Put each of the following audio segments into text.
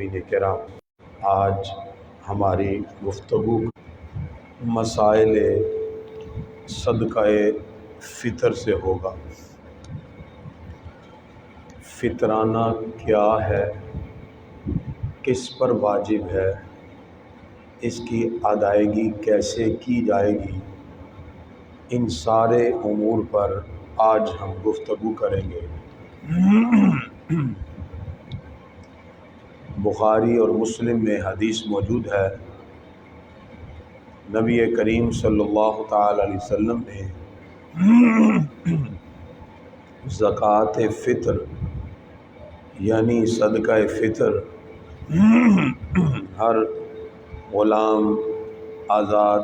سامعین کرام، آج ہماری گفتگو مسائل صدقہ فطر سے ہوگا۔ فطرانہ کیا ہے، کس پر واجب ہے، اس کی ادائیگی کیسے کی جائے گی، ان سارے امور پر آج ہم گفتگو کریں گے۔ بخاری اور مسلم میں حدیث موجود ہے، نبی کریم صلی اللہ تعالی علیہ وسلم نے زکوٰۃ فطر یعنی صدقہ فطر ہر غلام، آزاد،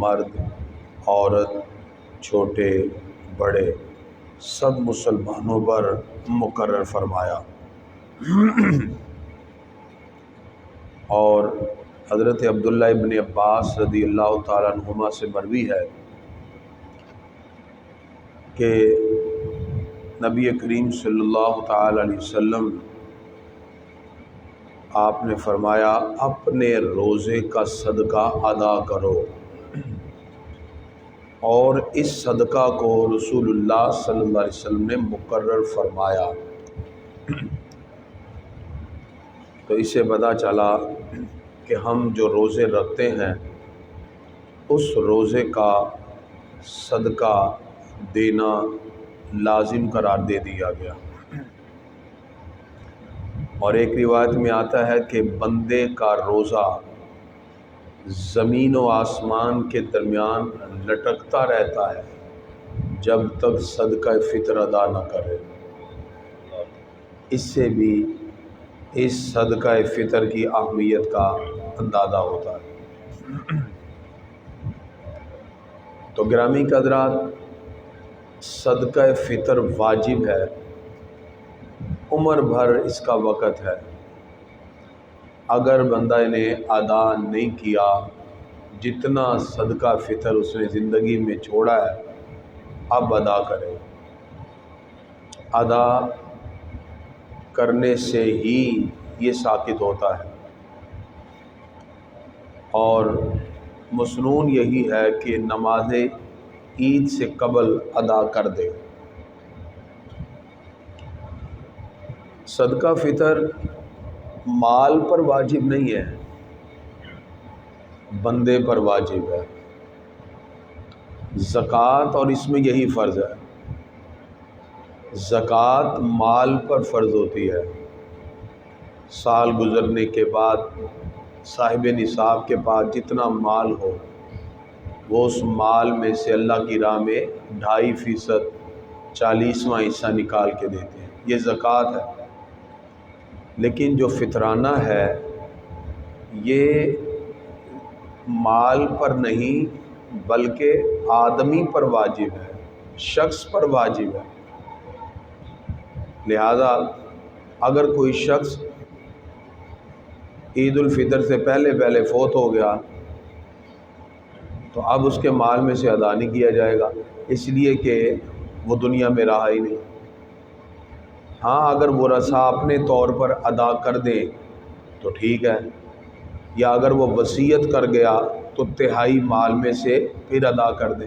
مرد، عورت، چھوٹے بڑے سب مسلمانوں پر مقرر فرمایا۔ اور حضرت عبداللہ ابن عباس رضی اللہ تعالیٰ عنہما سے مروی ہے کہ نبی کریم صلی اللہ تعالیٰ علیہ وسلم آپ نے فرمایا، اپنے روزے کا صدقہ ادا کرو، اور اس صدقہ کو رسول اللہ صلی اللہ علیہ وسلم نے مقرر فرمایا۔ تو اس سے پتہ چلا کہ ہم جو روزے رکھتے ہیں اس روزے کا صدقہ دینا لازم قرار دے دیا گیا۔ اور ایک روایت میں آتا ہے کہ بندے کا روزہ زمین و آسمان کے درمیان لٹکتا رہتا ہے جب تک صدقہ فطر ادا نہ کرے۔ اس سے بھی اس صدقہ فطر کی اہمیت کا اندازہ ہوتا ہے۔ تو گرامی حضرات، صدقہ فطر واجب ہے، عمر بھر اس کا وقت ہے۔ اگر بندہ نے ادا نہیں کیا، جتنا صدقہ فطر اس نے زندگی میں چھوڑا ہے اب ادا کرے۔ ادا کرنے سے ہی یہ ثابت ہوتا ہے، اور مسنون یہی ہے کہ نماز عید سے قبل ادا کر دے۔ صدقہ فطر مال پر واجب نہیں ہے، بندے پر واجب ہے۔ زکوٰۃ اور اس میں یہی فرض ہے، زکوٰۃ مال پر فرض ہوتی ہے۔ سال گزرنے کے بعد صاحب نصاب کے پاس جتنا مال ہو وہ اس مال میں سے اللہ کی راہ میں 2.5% 40واں حصہ نکال کے دیتے ہیں، یہ زکوٰۃ ہے۔ لیکن جو فطرانہ ہے یہ مال پر نہیں بلکہ آدمی پر واجب ہے، شخص پر واجب ہے۔ لہذا اگر کوئی شخص عید الفطر سے پہلے فوت ہو گیا تو اب اس کے مال میں سے ادا نہیں کیا جائے گا، اس لیے کہ وہ دنیا میں رہا ہی نہیں۔ ہاں، اگر وہ رسا اپنے طور پر ادا کر دے تو ٹھیک ہے، یا اگر وہ وصیت کر گیا تو تہائی مال میں سے پھر ادا کر دے۔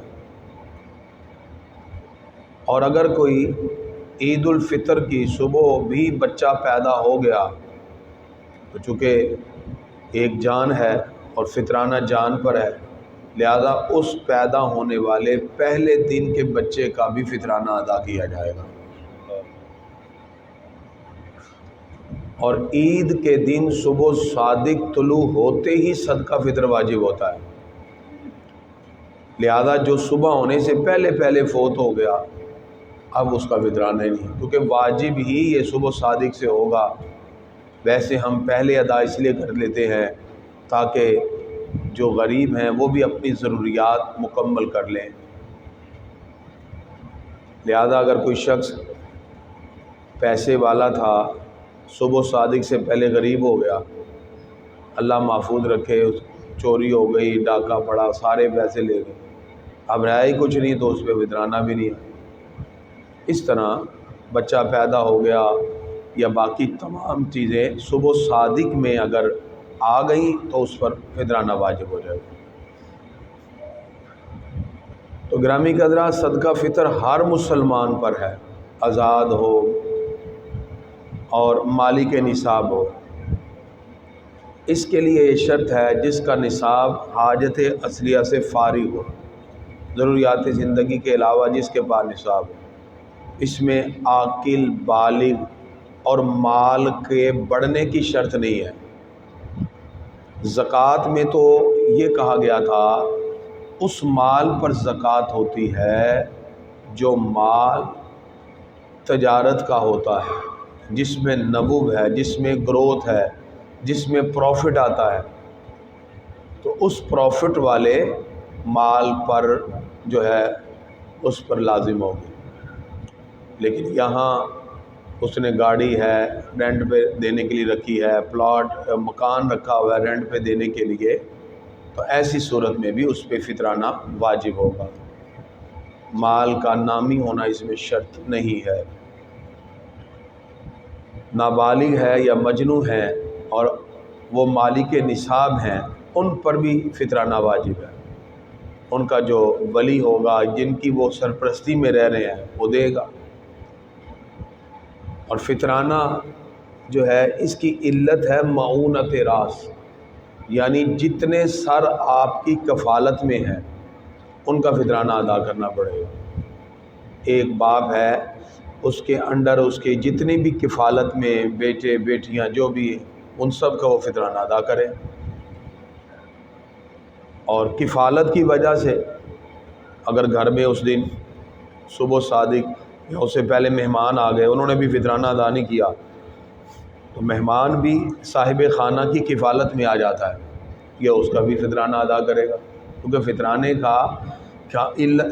اور اگر کوئی عید الفطر کی صبح بھی بچہ پیدا ہو گیا تو چونکہ ایک جان ہے اور فطرانہ جان پر ہے، لہذا اس پیدا ہونے والے پہلے دن کے بچے کا بھی فطرانہ ادا کیا جائے گا۔ اور عید کے دن صبح صادق طلوع ہوتے ہی صدقہ فطر واجب ہوتا ہے، لہذا جو صبح ہونے سے پہلے فوت ہو گیا اب اس کا فطرانہ ہی نہیں، کیونکہ واجب ہی یہ صبح صادق سے ہوگا۔ ویسے ہم پہلے ادا اس لیے کر لیتے ہیں تاکہ جو غریب ہیں وہ بھی اپنی ضروریات مکمل کر لیں۔ لہذا اگر کوئی شخص پیسے والا تھا، صبح صادق سے پہلے غریب ہو گیا، اللہ محفوظ رکھے، چوری ہو گئی، ڈاکہ پڑا، سارے پیسے لے گئے، اب رہا ہی کچھ نہیں تو اس پہ فطرانہ بھی نہیں ہے۔ اس طرح بچہ پیدا ہو گیا، یا باقی تمام چیزیں صبح صادق میں اگر آ گئیں تو اس پر فطرانہ واجب ہو جائے گا۔ تو گرامی قدرہ، صدقہ فطر ہر مسلمان پر ہے، آزاد ہو اور مالک نصاب ہو۔ اس کے لیے یہ شرط ہے جس کا نصاب حاجت اصلیہ سے فارغ ہو، ضروریات زندگی کے علاوہ جس کے پاس نصاب ہو۔ اس میں عاقل، بالغ اور مال کے بڑھنے کی شرط نہیں ہے۔ زکوٰۃ میں تو یہ کہا گیا تھا اس مال پر زکوٰۃ ہوتی ہے جو مال تجارت کا ہوتا ہے، جس میں نمو ہے، جس میں گروتھ ہے، جس میں پروفٹ آتا ہے، تو اس پروفٹ والے مال پر جو ہے اس پر لازم ہوگی۔ لیکن یہاں اس نے گاڑی ہے رینٹ پہ دینے کے لیے رکھی ہے، پلاٹ مکان رکھا ہوا ہے رینٹ پہ دینے کے لیے، تو ایسی صورت میں بھی اس پہ فطرانہ واجب ہوگا۔ مال کا نامی ہونا اس میں شرط نہیں ہے۔ نابالغ ہے یا مجنون ہے اور وہ مالک نصاب ہیں، ان پر بھی فطرانہ واجب ہے۔ ان کا جو ولی ہوگا، جن کی وہ سرپرستی میں رہ رہے ہیں، وہ دے گا۔ اور فطرانہ جو ہے اس کی علت ہے معونت راس، یعنی جتنے سر آپ کی کفالت میں ہیں ان کا فطرانہ ادا کرنا پڑے گا۔ ایک باپ ہے، اس کے انڈر اس کے جتنے بھی کفالت میں بیٹے بیٹیاں جو بھی ہیں، ان سب کا وہ فطرانہ ادا کرے۔ اور کفالت کی وجہ سے اگر گھر میں اس دن صبح صادق یا اس سے پہلے مہمان آ گئے، انہوں نے بھی فطرانہ ادا نہیں کیا، تو مہمان بھی صاحب خانہ کی کفالت میں آ جاتا ہے، یا اس کا بھی فطرانہ ادا کرے گا، کیونکہ فطرانے کا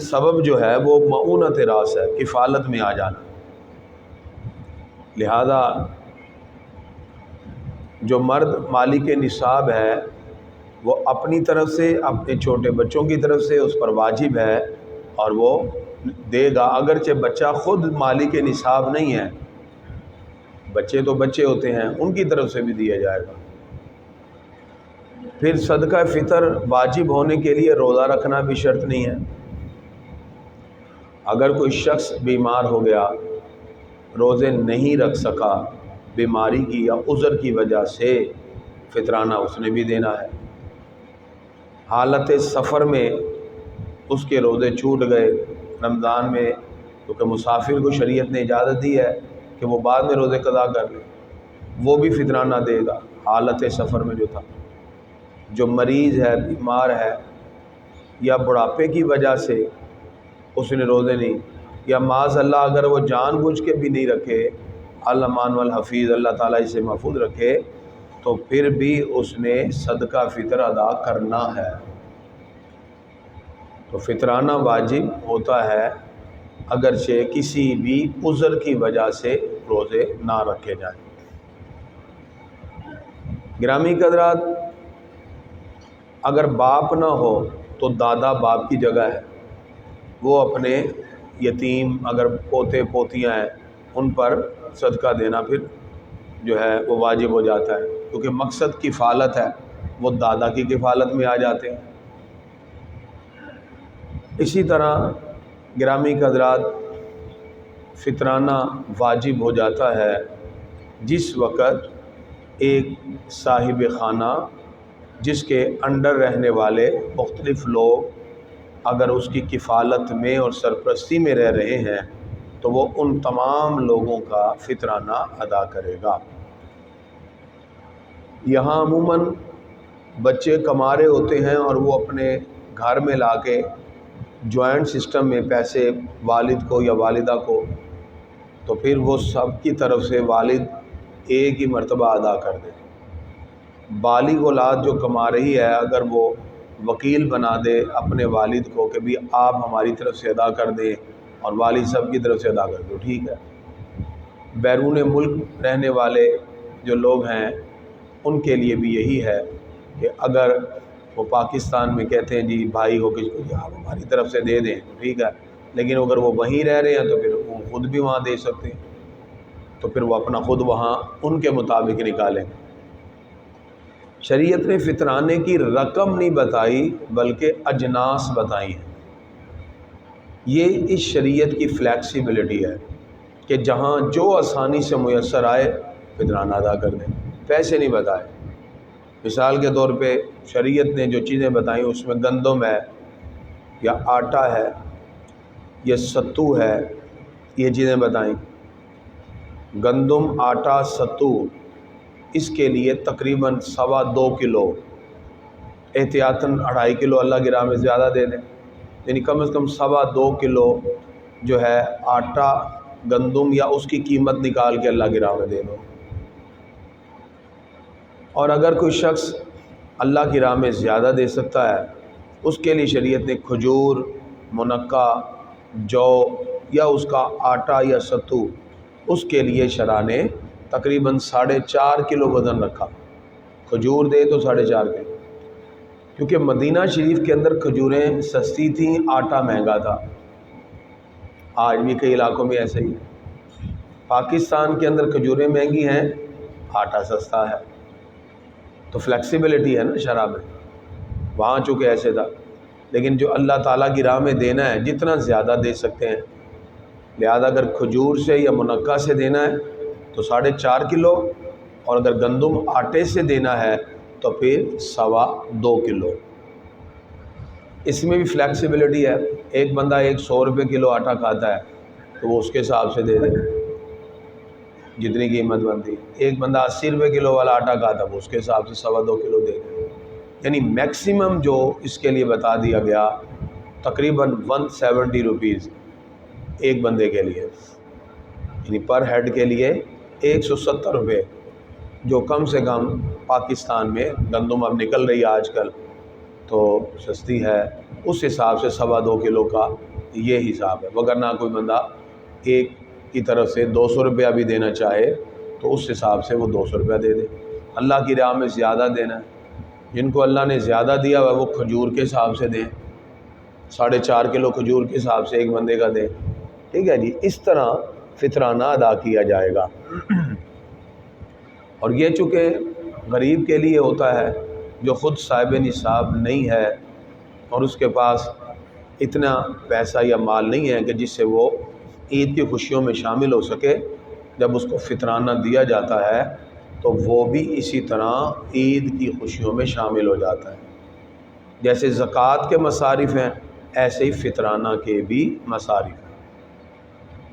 سبب جو ہے وہ معونت راس ہے، کفالت میں آ جانا۔ لہذا جو مرد مالک نصاب ہے وہ اپنی طرف سے، اپنے چھوٹے بچوں کی طرف سے اس پر واجب ہے اور وہ دے گا، اگرچہ بچہ خود مالک نصاب نہیں ہے، بچے تو بچے ہوتے ہیں، ان کی طرف سے بھی دیا جائے گا۔ پھر صدقہ فطر واجب ہونے کے لیے روزہ رکھنا بھی شرط نہیں ہے۔ اگر کوئی شخص بیمار ہو گیا، روزے نہیں رکھ سکا، بیماری کی یا عذر کی وجہ سے، فطرانہ اس نے بھی دینا ہے۔ حالت سفر میں اس کے روزے چھوٹ گئے رمضان میں، کیونکہ مسافر کو شریعت نے اجازت دی ہے کہ وہ بعد میں روزے قضا کر لے، وہ بھی فطرانہ دے گا حالت سفر میں جو تھا۔ جو مریض ہے، بیمار ہے، یا بڑھاپے کی وجہ سے اس نے روزے نہیں، یا معاذ اللہ اگر وہ جان بوجھ کے بھی نہیں رکھے، الامان والحفیظ، اللہ تعالیٰ اسے محفوظ رکھے، تو پھر بھی اس نے صدقہ فطر ادا کرنا ہے۔ تو فطرانہ واجب ہوتا ہے اگرچہ کسی بھی عذر کی وجہ سے روزے نہ رکھے جائیں۔ گرامی قدرات، اگر باپ نہ ہو تو دادا باپ کی جگہ ہے، وہ اپنے یتیم اگر پوتے پوتیاں ہیں ان پر صدقہ دینا پھر جو ہے وہ واجب ہو جاتا ہے، کیونکہ مقصد کفالت ہے، وہ دادا کی کفالت میں آ جاتے ہیں۔ اسی طرح گرامی قدرات، فطرانہ واجب ہو جاتا ہے جس وقت ایک صاحب خانہ جس کے انڈر رہنے والے مختلف لوگ اگر اس کی کفالت میں اور سرپرستی میں رہ رہے ہیں تو وہ ان تمام لوگوں کا فطرانہ ادا کرے گا۔ یہاں عموماً بچے کما رہے ہوتے ہیں اور وہ اپنے گھر میں لا کے جوائنٹ سسٹم میں پیسے والد کو یا والدہ کو، تو پھر وہ سب کی طرف سے والد ایک ہی مرتبہ ادا کر دے۔ بالغ اولاد جو کما رہی ہے اگر وہ وکیل بنا دے اپنے والد کو کہ بھی آپ ہماری طرف سے ادا کر دیں اور والد صاحب کی طرف سے ادا کر دو، ٹھیک ہے۔ بیرون ملک رہنے والے جو لوگ ہیں ان کے لیے بھی یہی ہے کہ اگر وہ پاکستان میں کہتے ہیں جی بھائی ہو کس کو آپ ہماری طرف سے دے دیں، ٹھیک ہے، لیکن اگر وہ وہیں رہ رہے ہیں تو پھر وہ خود بھی وہاں دے سکتے ہیں۔ تو پھر وہ اپنا خود وہاں ان کے مطابق نکالیں گے۔ شریعت نے فطرانے کی رقم نہیں بتائی بلکہ اجناس بتائی ہیں۔ یہ اس شریعت کی فلیکسیبلٹی ہے کہ جہاں جو آسانی سے میسر آئے فطرانہ ادا کر دیں، پیسے نہیں بتائے۔ مثال کے طور پہ شریعت نے جو چیزیں بتائیں اس میں گندم ہے یا آٹا ہے یا ستو ہے، یہ چیزیں بتائیں۔ گندم، آٹا، ستو، اس کے لیے تقریباً 2.25 کلو، احتیاطاً 2.5 کلو اللہ کی راہ میں زیادہ دے دیں، یعنی کم از کم 2.25 کلو جو ہے آٹا گندم یا اس کی قیمت نکال کے اللہ کی راہ میں دے دو۔ اور اگر کوئی شخص اللہ کی راہ میں زیادہ دے سکتا ہے اس کے لیے شریعت نے کھجور، منقع، جو یا اس کا آٹا یا ستو، اس کے لیے شرع نے تقریباً 4.5 کلو وزن رکھا۔ کھجور دے تو 4.5 کلو، کیونکہ مدینہ شریف کے اندر کھجوریں سستی تھیں، آٹا مہنگا تھا۔ آج بھی کئی علاقوں میں ایسا ہی ہے۔ پاکستان کے اندر کھجوریں مہنگی ہیں، آٹا سستا ہے، تو فلیکسیبلٹی ہے نا شرع میں۔ وہاں چونکہ ایسے تھا، لیکن جو اللہ تعالیٰ کی راہ میں دینا ہے جتنا زیادہ دے سکتے ہیں، لہذا اگر کھجور سے یا منقع سے دینا ہے تو 4.5 کلو، اور اگر گندم آٹے سے دینا ہے تو پھر 2.25 کلو۔ اس میں بھی فلیکسیبلٹی ہے۔ ایک بندہ 100 روپے کلو آٹا کھاتا ہے تو وہ اس کے حساب سے دے دے جتنی قیمت بنتی۔ ایک بندہ 80 روپے کلو والا آٹا کھاتا ہے وہ اس کے حساب سے 2.25 کلو دے دے۔ یعنی میکسیمم جو اس کے لیے بتا دیا گیا تقریباً 170 روپیز ایک بندے کے لیے، یعنی پر ہیڈ کے لیے 170 روپے، جو کم سے کم پاکستان میں گندم اب نکل رہی ہے آج کل تو سستی ہے، اس حساب سے 2.25 کلو کا یہ حساب ہے۔ وگرنہ کوئی بندہ ایک کی طرف سے 200 روپیہ بھی دینا چاہے تو اس حساب سے وہ 200 روپیہ دے دے۔ اللہ کی راہ میں زیادہ دینا ہے، جن کو اللہ نے زیادہ دیا ہوا وہ کھجور کے حساب سے دیں، 4.5 کلو کھجور کے حساب سے ایک بندے کا دیں، ٹھیک ہے جی۔ اس طرح فطرانہ ادا کیا جائے گا۔ اور یہ چونکہ غریب کے لیے ہوتا ہے جو خود صاحب نصاب نہیں ہے اور اس کے پاس اتنا پیسہ یا مال نہیں ہے کہ جس سے وہ عید کی خوشیوں میں شامل ہو سکے، جب اس کو فطرانہ دیا جاتا ہے تو وہ بھی اسی طرح عید کی خوشیوں میں شامل ہو جاتا ہے۔ جیسے زکوٰۃ کے مصارف ہیں ایسے ہی فطرانہ کے بھی مصارف ہیں۔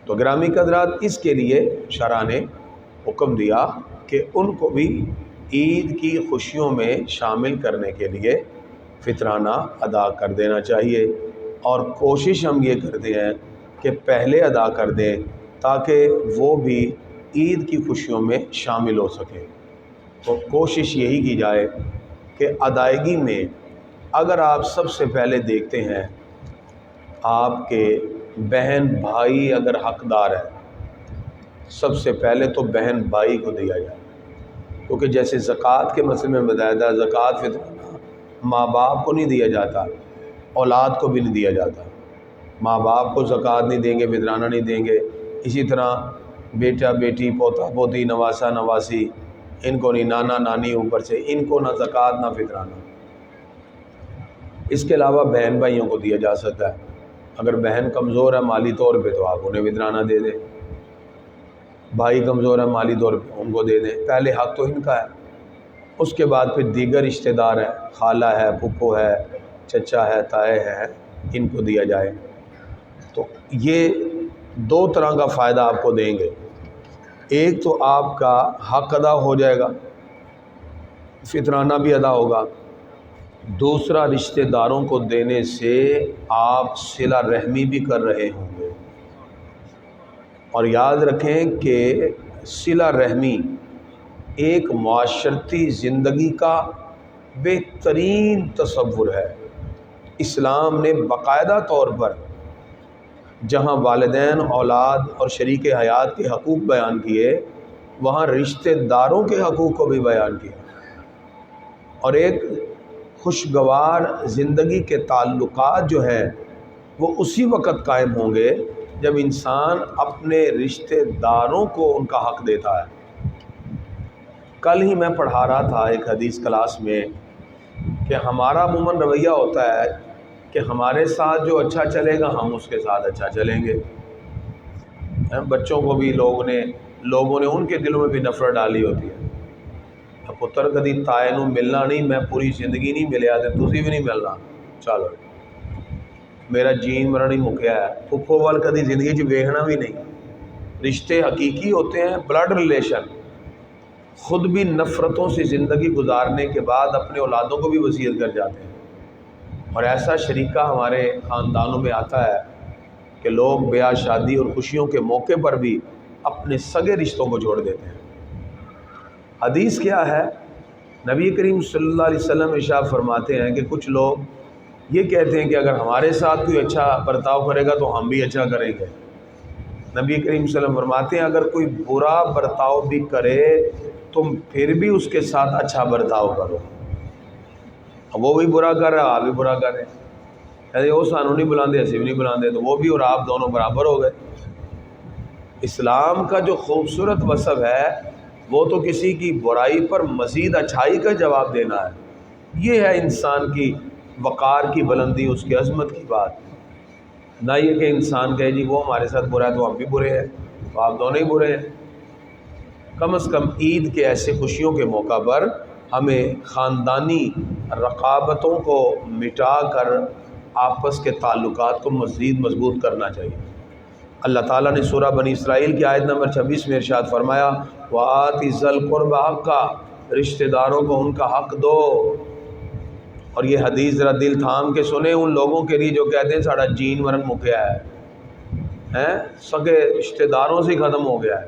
تو گرامی قدرات، اس کے لیے شرع نے حکم دیا کہ ان کو بھی عید کی خوشیوں میں شامل کرنے کے لیے فطرانہ ادا کر دینا چاہیے، اور کوشش ہم یہ کرتے ہیں کہ پہلے ادا کر دیں تاکہ وہ بھی عید کی خوشیوں میں شامل ہو سکیں۔ تو کوشش یہی کی جائے کہ ادائیگی میں اگر آپ سب سے پہلے دیکھتے ہیں آپ کے بہن بھائی اگر حقدار ہے، سب سے پہلے تو بہن بھائی کو دیا جائے، کیونکہ جیسے زکوٰۃ کے مسئلے میں بتایا تھا، زکوٰۃ فطرانہ ماں باپ کو نہیں دیا جاتا، اولاد کو بھی نہیں دیا جاتا۔ ماں باپ کو زکوٰۃ نہیں دیں گے، فطرانہ نہیں دیں گے، اسی طرح بیٹا بیٹی، پوتا پوتی، نواسا نواسی، ان کو نہیں، نانا نانی اوپر سے، ان کو نہ زکوٰۃ نہ فطرانہ۔ اس کے علاوہ بہن بھائیوں کو دیا جا سکتا ہے۔ اگر بہن کمزور ہے مالی طور پہ تو آپ انہیں فطرانہ دے دیں، بھائی کمزور ہے مالی طور پہ ان کو دے دیں، پہلے حق تو ان کا ہے۔ اس کے بعد پھر دیگر رشتہ دار ہیں، خالہ ہے، پھپھو ہے، چچا ہے، تائے ہے، ان کو دیا جائے۔ تو یہ 2 طرح کا فائدہ آپ کو دیں گے۔ ایک تو آپ کا حق ادا ہو جائے گا، فطرانہ بھی ادا ہوگا۔ دوسرا، رشتہ داروں کو دینے سے آپ صلہ رحمی بھی کر رہے ہوں گے۔ اور یاد رکھیں کہ صلہ رحمی ایک معاشرتی زندگی کا بہترین تصور ہے۔ اسلام نے باقاعدہ طور پر جہاں والدین، اولاد اور شریک حیات کے حقوق بیان کیے، وہاں رشتہ داروں کے حقوق کو بھی بیان کیا، اور ایک خوشگوار زندگی کے تعلقات جو ہے وہ اسی وقت قائم ہوں گے جب انسان اپنے رشتہ داروں کو ان کا حق دیتا ہے۔ کل ہی میں پڑھا رہا تھا ایک حدیث کلاس میں کہ ہمارا عموماً رویہ ہوتا ہے کہ ہمارے ساتھ جو اچھا چلے گا ہم اس کے ساتھ اچھا چلیں گے۔ بچوں کو بھی لوگوں نے ان کے دلوں میں بھی نفرت ڈالی ہوتی ہے۔ پتر کدی تائے نو ملنا نہیں، میں پوری زندگی نہیں ملیا تے تسی بھی نہیں ملنا، چلو میرا جین مرن ہی مکیا ہے۔ پھپھو وال کدی زندگی چ ویکھنا بھی نہیں۔ رشتے حقیقی ہوتے ہیں، بلڈ ریلیشن۔ خود بھی نفرتوں سے زندگی گزارنے کے بعد اپنے اولادوں کو بھی وصیت کر جاتے ہیں، اور ایسا شریکہ ہمارے خاندانوں میں آتا ہے کہ لوگ بیاہ شادی اور خوشیوں کے موقع پر بھی اپنے سگے رشتوں کو چھوڑ دیتے ہیں۔ حدیث کیا ہے؟ نبی کریم صلی اللہ علیہ وسلم ارشاد فرماتے ہیں کہ کچھ لوگ یہ کہتے ہیں کہ اگر ہمارے ساتھ کوئی اچھا برتاؤ کرے گا تو ہم بھی اچھا کریں گے۔ نبی کریم صلی اللہ علیہ وسلم فرماتے ہیں اگر کوئی برا برتاؤ بھی کرے تم پھر بھی اس کے ساتھ اچھا برتاؤ کرو۔ وہ بھی برا کر رہا ہے، آپ بھی برا کر رہے ہیں، کہتے وہ سانو نہیں بلاندے اسی بھی نہیں بلاندے، تو وہ بھی اور آپ دونوں برابر ہو گئے۔ اسلام کا جو خوبصورت وصف ہے وہ تو کسی کی برائی پر مزید اچھائی کا جواب دینا ہے۔ یہ ہے انسان کی وقار کی بلندی، اس کی عظمت کی بات، نہ یہ کہ انسان کہے جی وہ ہمارے ساتھ برا ہے تو ہم بھی برے ہیں، تو آپ دونوں ہی برے ہیں۔ کم از کم عید کے ایسے خوشیوں کے موقع پر ہمیں خاندانی رقابتوں کو مٹا کر آپس کے تعلقات کو مزید مضبوط کرنا چاہیے۔ اللہ تعالیٰ نے سورہ بنی اسرائیل کی آیت نمبر 26 میں ارشاد فرمایا وَآتِ ذَا الْقُرْبَى حَقَّهُ، رشتہ داروں کو ان کا حق دو۔ اور یہ حدیث ذرا دل تھام کے سنیں ان لوگوں کے لیے جو کہتے ہیں ساڑھا جین مرن مکیا ہے، سگے رشتہ داروں سے ختم ہو گیا ہے۔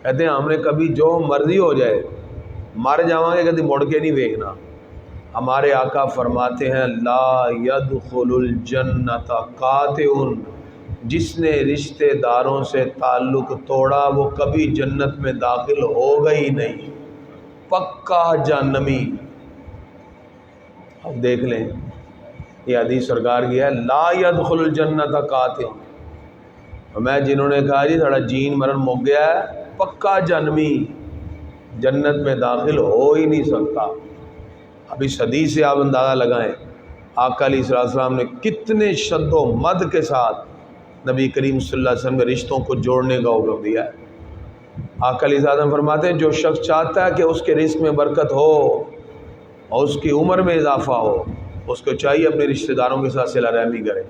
کہتے ہیں ہم نے کبھی جو مرضی ہو جائے مر جاواں گے، کبھی مڑ کے نہیں دیکھنا۔ ہمارے آقا فرماتے ہیں لا يدخل الجنت قاطع، جس نے رشتہ داروں سے تعلق توڑا وہ کبھی جنت میں داخل ہوگا ہی نہیں، پکا جہنمی۔ اب دیکھ لیں یہ حدیث سرکار کی ہے لا يدخل الجنت قاطع، میں جنہوں نے کہا جی تھوڑا جین مرن مک گیا ہے پکا جہنمی، جنت میں داخل ہو ہی نہیں سکتا۔ اب اس حدیث سے آپ اندازہ لگائیں آقا علیہ السلام نے کتنے شد و مد کے ساتھ نبی کریم صلی اللہ علیہ وسلم کے رشتوں کو جوڑنے کا حکم دیا ہے۔ آقا علیہ السلام فرماتے ہیں جو شخص چاہتا ہے کہ اس کے رزق میں برکت ہو اور اس کی عمر میں اضافہ ہو، اس کو چاہیے اپنے رشتہ داروں کے ساتھ صلہ رحمی کرے۔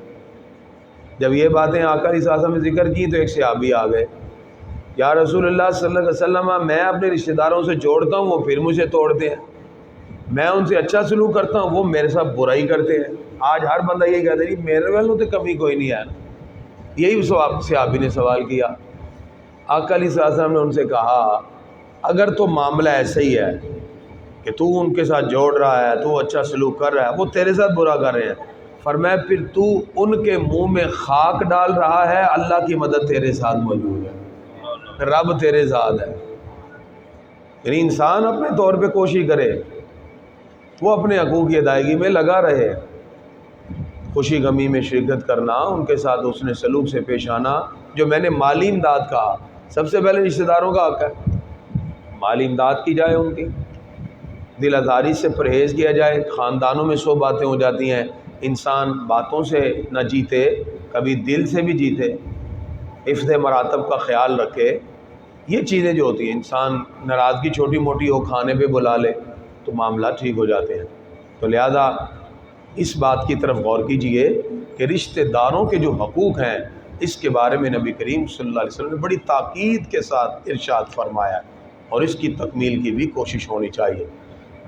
جب یہ باتیں آقا علیہ السلام نے ذکر کی تو ایک صحابی آ گئے، یا رسول اللہ صلی اللہ علیہ وسلم میں اپنے رشتہ داروں سے جوڑتا ہوں وہ پھر مجھے توڑتے ہیں، میں ان سے اچھا سلوک کرتا ہوں وہ میرے ساتھ برائی کرتے ہیں۔ آج ہر بندہ یہ کہتا ہے جی میرے والوں تو کمی کوئی نہیں ہے۔ یہی صحابی نے سوال کیا، آقا علیہ السلام نے ان سے کہا اگر تو معاملہ ایسا ہی ہے کہ تو ان کے ساتھ جوڑ رہا ہے، تو اچھا سلوک کر رہا ہے، وہ تیرے ساتھ برا کر رہے ہیں، فرمایا پھر تو ان کے منہ میں خاک ڈال رہا ہے، اللہ کی مدد تیرے ساتھ موجود ہے، رب تیرے ساتھ ہے۔ یعنی انسان اپنے طور پہ کوشش کرے، وہ اپنے حقوق کی ادائیگی میں لگا رہے، خوشی غمی میں شرکت کرنا، ان کے ساتھ حسن سلوک سے پیش آنا۔ جو میں نے مالی امداد کہا، سب سے پہلے رشتہ داروں کا حق ہے، مالی امداد کی جائے ان کی، دل آزاری سے پرہیز کیا جائے۔ خاندانوں میں 100 باتیں ہو جاتی ہیں، انسان باتوں سے نہ جیتے کبھی دل سے بھی جیتے، حفظ مراتب کا خیال رکھے۔ یہ چیزیں جو ہوتی ہیں، انسان ناراضگی چھوٹی موٹی ہو کھانے پہ بلا لے تو معاملات ٹھیک ہو جاتے ہیں۔ تو لہذا اس بات کی طرف غور کیجئے کہ رشتہ داروں کے جو حقوق ہیں اس کے بارے میں نبی کریم صلی اللہ علیہ وسلم نے بڑی تاکید کے ساتھ ارشاد فرمایا، اور اس کی تکمیل کی بھی کوشش ہونی چاہیے۔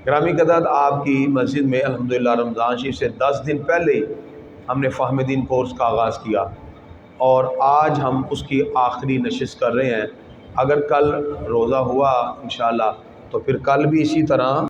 گرامی قدر آپ کی مسجد میں الحمدللہ رمضان شریف سے 10 دن پہلے ہم نے فہم دین کورس کا آغاز کیا، اور آج ہم اس کی آخری نشست کر رہے ہیں۔ اگر کل روزہ ہوا انشاءاللہ تو پھر کل بھی اسی طرح